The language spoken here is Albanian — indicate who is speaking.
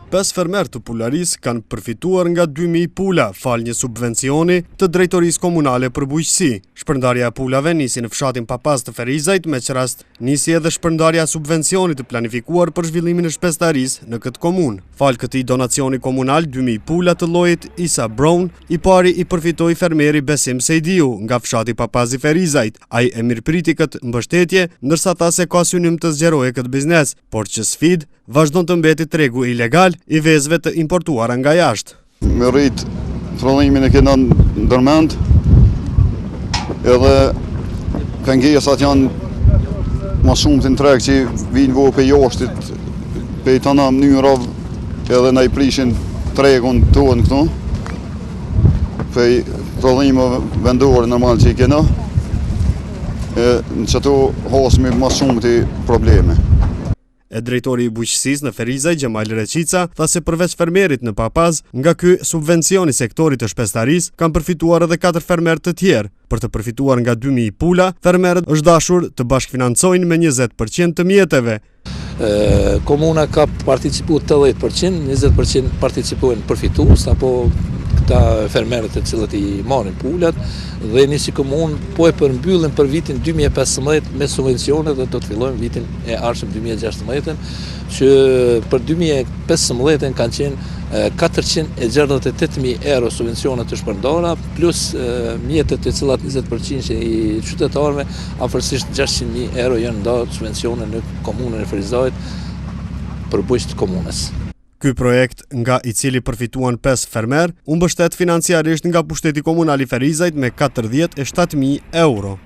Speaker 1: 5 fermer të Pularis kanë përfituar nga 2.000 pula fal një subvencioni të drejtorisë komunale për bujqësi. Shpërndarja e pulave nisi në fshatin Papaz të Ferizajt, me që rast nisi edhe shpërndarja e subvencionit të planifikuar për zhvillimin e shpestarisë në këtë komunë. Fal këtij donacioni komunal, 2.000 pula të llojit Isa Brown, i pari i përfitoi fermeri Besim Sejdiu nga fshati Papaz i Ferizajt. Ai e mirëpriti këtë mbështetje, ndërsa tha se ka synim të zgjerojë këtë biznes, por që sfidë vazhdon të mbeti tregu ilegal i vezëve të importuara nga jashtë.
Speaker 2: Me rrit prodhimin e kena ndërmend, edhe pengesat janë ma shumë të në treg që vinë vo për jashtit, për i tëna mënyrav edhe na i prishin tregun tonë këtu, për prodhime vendore normal që i kena, në qëto hasmi ma shumë të probleme.
Speaker 1: E drejtori i bujqësisë në Ferizaj, Gjemal Reqica, tha se përveç fermerit në Papaz, nga ky subvencioni sektorit të shpestarisë, kanë përfituar edhe 4 fermer të tjerë. Për të përfituar nga 2.000 pula, fermerët është dashur të bashkëfinancojnë me 20% të mjeteve.
Speaker 3: Komuna ka participu 80%, 20% participojnë përfitues, apo këta fermerët e cilët i marrin pulat, dhe ne si komunë po e përmbyllim për vitin 2015 me subvencionet dhe do të fillojmë vitin e ardhshëm 2016, që për 2015 kanë qenë 468.000 euro subvencionet të shpërndara, plus mjetet të cilat 20% i qytetarëve, afërsisht 600.000 euro janë ndarë subvencione në komunën e Ferizajt për bujqët të komunës.
Speaker 1: Ky projekt, nga i cili përfituan 5 fermer, u mbështet financiarisht nga pushteti komunal i Ferizajt me 47.000 euro.